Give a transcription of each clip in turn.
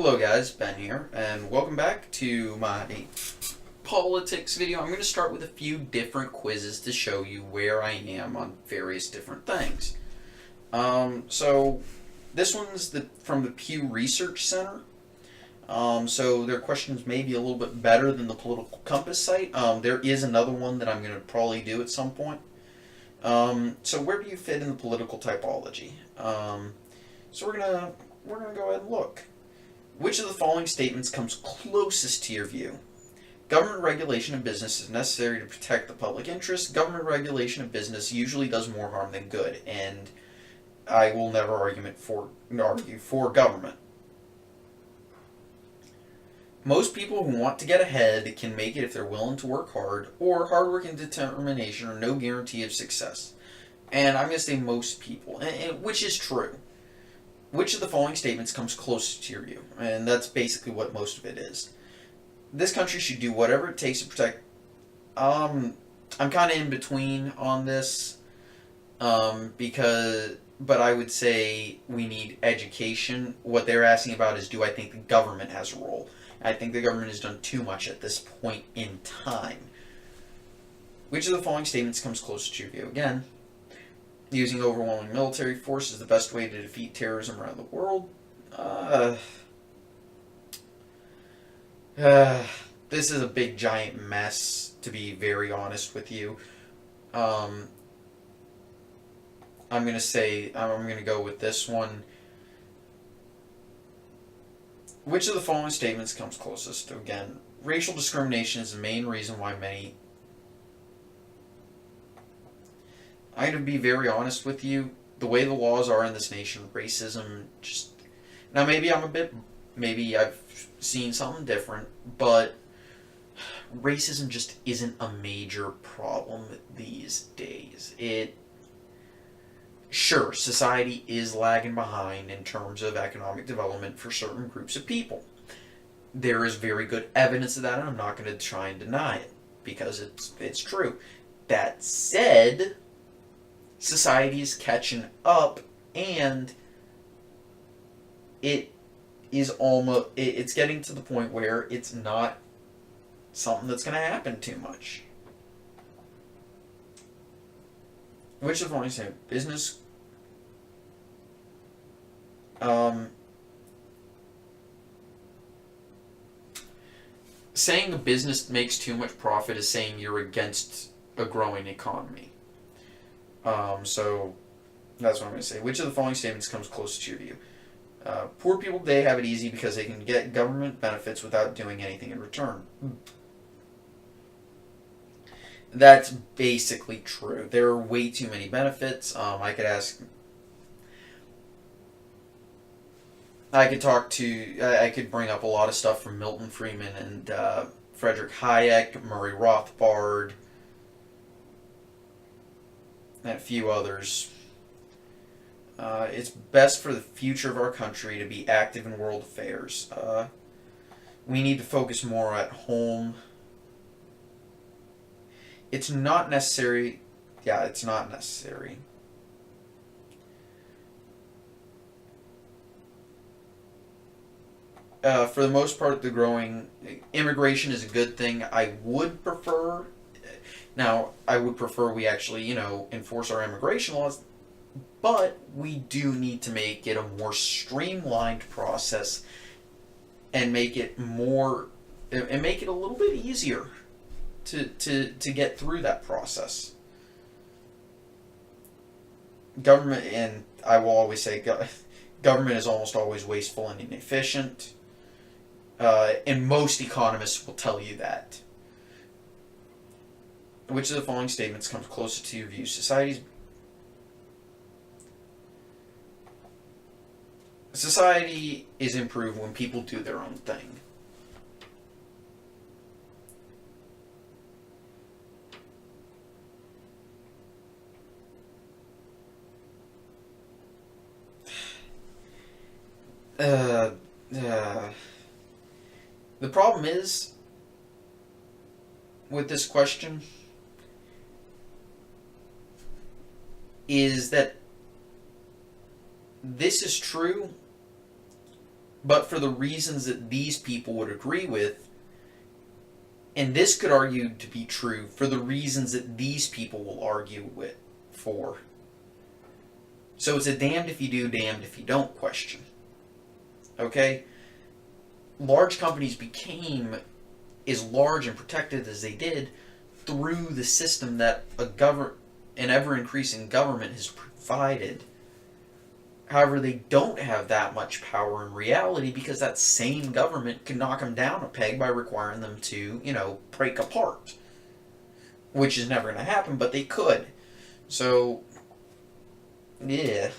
Hello guys, Ben here, and welcome back to my politics video. I'm going to start with a few different quizzes to show you where I am on various different things. So this one's from the Pew Research Center. So their questions may be a little bit better than the Political Compass site. There is another one that I'm going to probably do at some point. So where do you fit in the political typology? So we're gonna go ahead and look. Which of the following statements comes closest to your view? Government regulation of business is necessary to protect the public interest. Government regulation of business usually does more harm than good, and I will never argue for government. Most people who want to get ahead can make it if they're willing to work hard, or hard work and determination are no guarantee of success. And I'm going to say most people, which is true. Which of the following statements comes closest to your view? And that's basically what most of it is. This country should do whatever it takes to protect... I'm kind of in between on this, but I would say we need education. What they're asking about is, do I think the government has a role? I think the government has done too much at this point in time. Which of the following statements comes closest to your view? Again, using overwhelming military force is the best way to defeat terrorism around the world. This is a big giant mess, to be very honest with you. I'm going to go with this one. Which of the following statements comes closest? Again, racial discrimination is the main reason why many... I'm going to be very honest with you. The way the laws are in this nation, racism just... Now, maybe I've seen something different, but racism just isn't a major problem these days. Sure, society is lagging behind in terms of economic development for certain groups of people. There is very good evidence of that, and I'm not going to try and deny it, because it's true. That said, society is catching up, and it's getting to the point where it's not something that's going to happen too much. Which of the following say business? Saying a business makes too much profit is saying you're against a growing economy. So that's what I'm going to say. Which of the following statements comes closest to your view? Poor people today have it easy because they can get government benefits without doing anything in return. That's basically true. There are way too many benefits. I could bring up a lot of stuff from Milton Friedman and Frederick Hayek, Murray Rothbard, and a few others. It's best for the future of our country to be active in world affairs. We need to focus more at home. It's not necessary. Yeah, it's not necessary. For the most part, the growing immigration is a good thing. I would prefer we actually, enforce our immigration laws, but we do need to make it a more streamlined process and make it a little bit easier to get through that process. Government, and I will always say, government is almost always wasteful and inefficient. And most economists will tell you that. Which of the following statements comes closer to your view? Society is improved when people do their own thing. The problem is, with this question, is that this is true but for the reasons that these people would agree with, and this could argue to be true for the reasons that these people will argue with for. So it's a damned if you do, damned if you don't question. Okay? Large companies became as large and protected as they did through the system that an ever-increasing government has provided. However, they don't have that much power in reality because that same government can knock them down a peg by requiring them to, break apart. Which is never going to happen, but they could. So, yeah.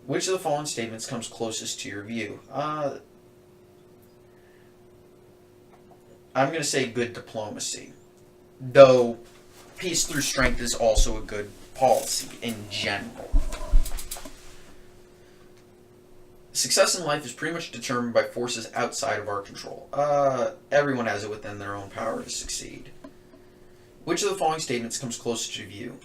Which of the following statements comes closest to your view? I'm going to say good diplomacy. Though, peace through strength is also a good policy in general. Success in life is pretty much determined by forces outside of our control. Everyone has it within their own power to succeed. Which of the following statements comes closer to view?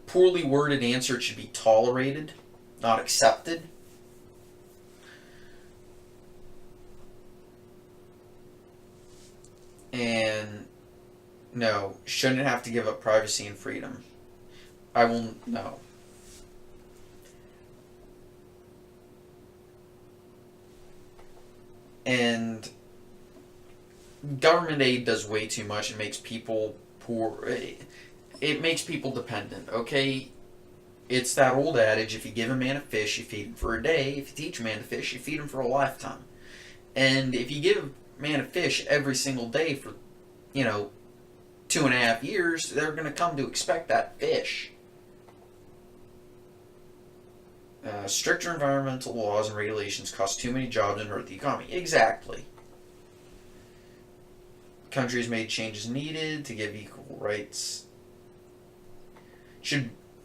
Poorly worded answer, it should be tolerated, not accepted. And no, shouldn't have to give up privacy and freedom. I will, no. And government aid does way too much. It makes people poor. It makes people dependent, okay? It's that old adage, if you give a man a fish, you feed him for a day. If you teach a man to fish, you feed him for a lifetime. And if you give a man a fish every single day for, 2.5 years, they're going to come to expect that fish. Stricter environmental laws and regulations cost too many jobs and hurt the economy. Exactly. Countries made changes needed to give equal rights.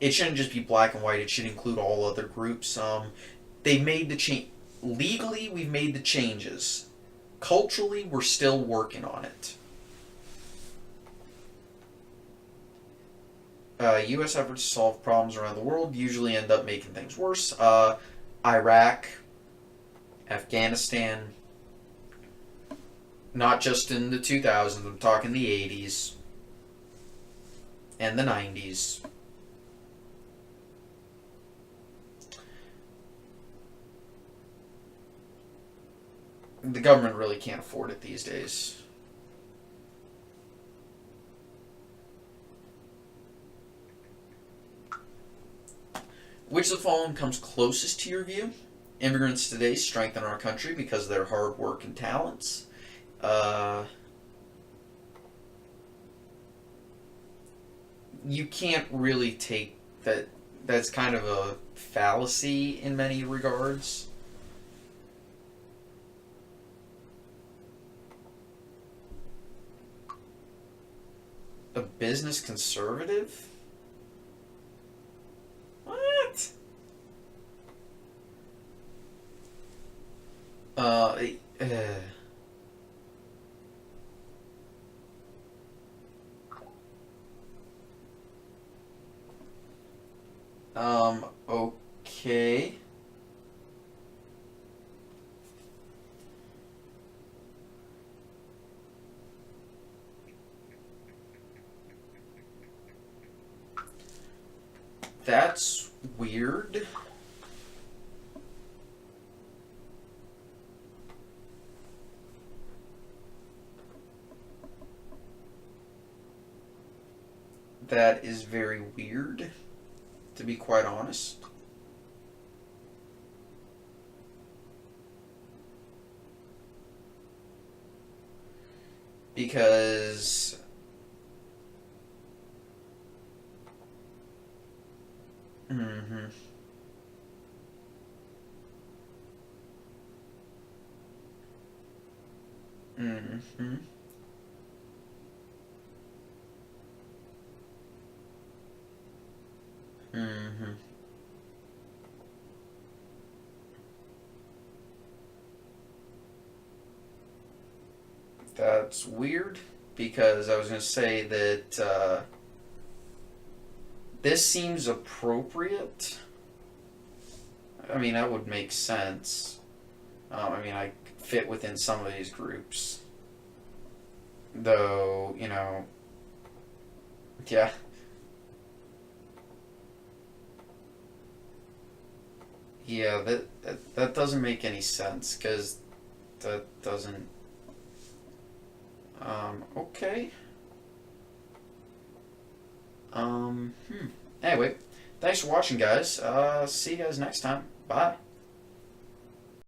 It shouldn't just be black and white. It should include all other groups. They made the change. Legally, we've made the changes. Culturally, we're still working on it. U.S. efforts to solve problems around the world usually end up making things worse. Iraq, Afghanistan, not just in the 2000s, I'm talking the 80s and the 90s. The government really can't afford it these days. Which of the following comes closest to your view? Immigrants today strengthen our country because of their hard work and talents. You can't really take that. That's kind of a fallacy in many regards. A business conservative? What? Uh, uh, okay. That's weird. That is very weird, to be quite honest. Because mm-hmm. Mm-hmm. Mm-hmm. That's weird because I was going to say that this seems appropriate. I mean, that would make sense. I mean, I fit within some of these groups. Though, you know, yeah. Yeah, that doesn't make any sense, because that doesn't... okay. Anyway, thanks for watching, guys. See you guys next time. Bye.